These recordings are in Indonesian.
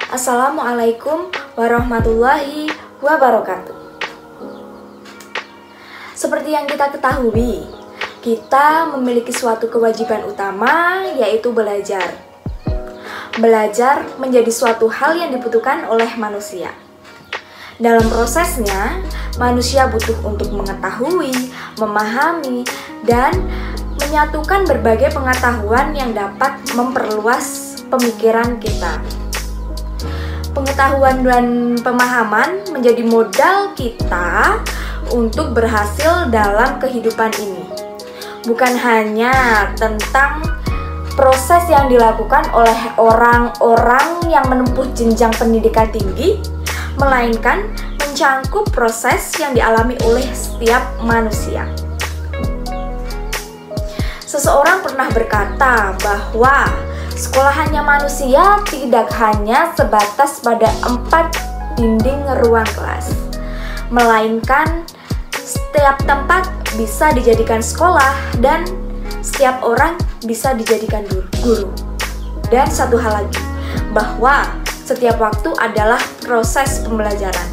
Assalamualaikum warahmatullahi wabarakatuh. Seperti yang kita ketahui, kita memiliki suatu kewajiban utama, yaitu belajar. Belajar menjadi suatu hal yang dibutuhkan oleh manusia. Dalam prosesnya, manusia butuh untuk mengetahui, memahami, dan menyatukan berbagai pengetahuan yang dapat memperluas pemikiran kita. Pengetahuan dan pemahaman menjadi modal kita untuk berhasil dalam kehidupan ini. Bukan hanya tentang proses yang dilakukan oleh orang-orang yang menempuh jenjang pendidikan tinggi, melainkan mencangkup proses yang dialami oleh setiap manusia. Seseorang pernah berkata bahwa sekolahannya manusia tidak hanya sebatas pada 4 dinding ruang kelas, melainkan setiap tempat bisa dijadikan sekolah dan setiap orang bisa dijadikan guru. Dan satu hal lagi, bahwa setiap waktu adalah proses pembelajaran.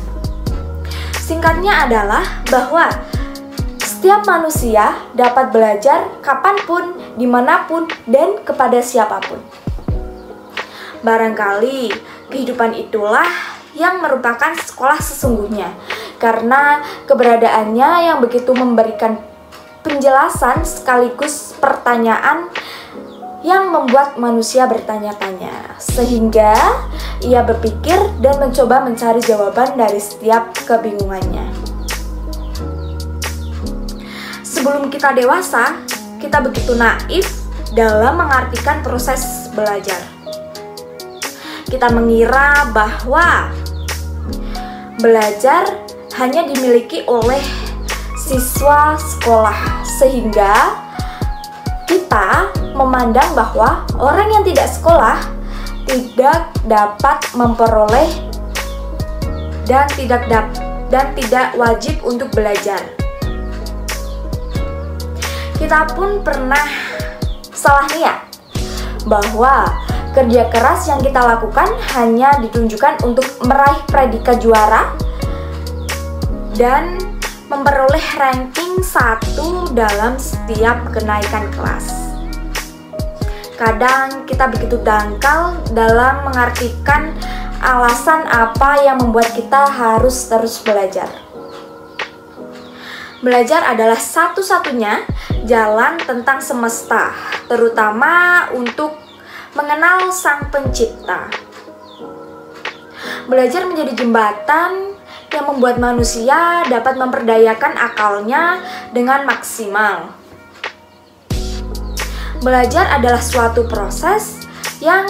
Singkatnya adalah bahwa setiap manusia dapat belajar kapanpun, dimanapun, dan kepada siapapun. Barangkali kehidupan itulah yang merupakan sekolah sesungguhnya, karena keberadaannya yang begitu memberikan penjelasan sekaligus pertanyaan yang membuat manusia bertanya-tanya, sehingga ia berpikir dan mencoba mencari jawaban dari setiap kebingungannya. Sebelum kita dewasa, kita begitu naif dalam mengartikan proses belajar. Kita mengira bahwa belajar hanya dimiliki oleh siswa sekolah, sehingga kita memandang bahwa orang yang tidak sekolah tidak dapat memperoleh dan tidak wajib untuk belajar. Kita pun pernah salah niat bahwa kerja keras yang kita lakukan hanya ditunjukkan untuk meraih predikat juara dan memperoleh ranking 1 dalam setiap kenaikan kelas. Kadang kita begitu dangkal dalam mengartikan alasan apa yang membuat kita harus terus belajar. Belajar adalah satu-satunya jalan tentang semesta, terutama untuk mengenal Sang Pencipta. Belajar menjadi jembatan yang membuat manusia dapat memperdayakan akalnya dengan maksimal. Belajar adalah suatu proses yang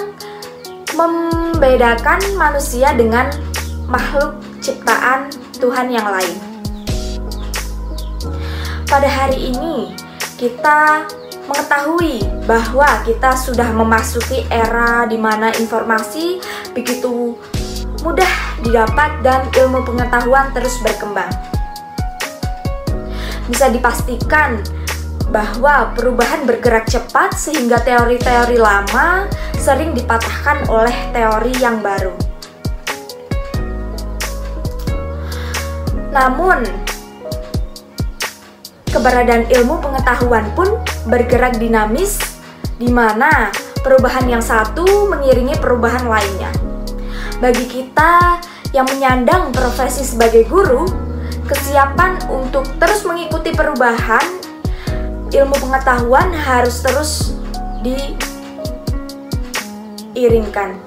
membedakan manusia dengan makhluk ciptaan Tuhan yang lain. Pada hari ini, kita mengetahui bahwa kita sudah memasuki era di mana informasi begitu mudah didapat dan ilmu pengetahuan terus berkembang. Bisa dipastikan bahwa perubahan bergerak cepat sehingga teori-teori lama sering dipatahkan oleh teori yang baru. Namun, keberadaan ilmu pengetahuan pun bergerak dinamis, di mana perubahan yang satu mengiringi perubahan lainnya. Bagi kita yang menyandang profesi sebagai guru, kesiapan untuk terus mengikuti perubahan ilmu pengetahuan harus terus diiringkan.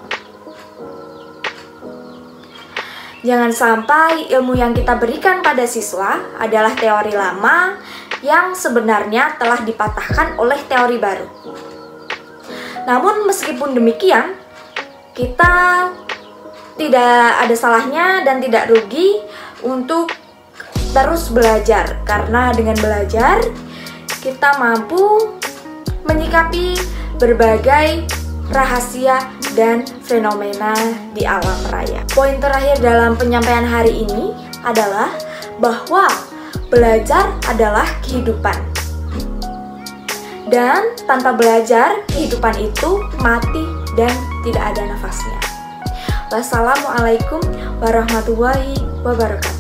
Jangan sampai ilmu yang kita berikan pada siswa adalah teori lama yang sebenarnya telah dipatahkan oleh teori baru. Namun meskipun demikian, kita tidak ada salahnya dan tidak rugi untuk terus belajar, karena dengan belajar kita mampu menyikapi berbagai rahasia dan fenomena di alam raya. Poin terakhir dalam penyampaian hari ini adalah bahwa belajar adalah kehidupan. Dan tanpa belajar, kehidupan itu mati dan tidak ada nafasnya. Wassalamualaikum warahmatullahi wabarakatuh.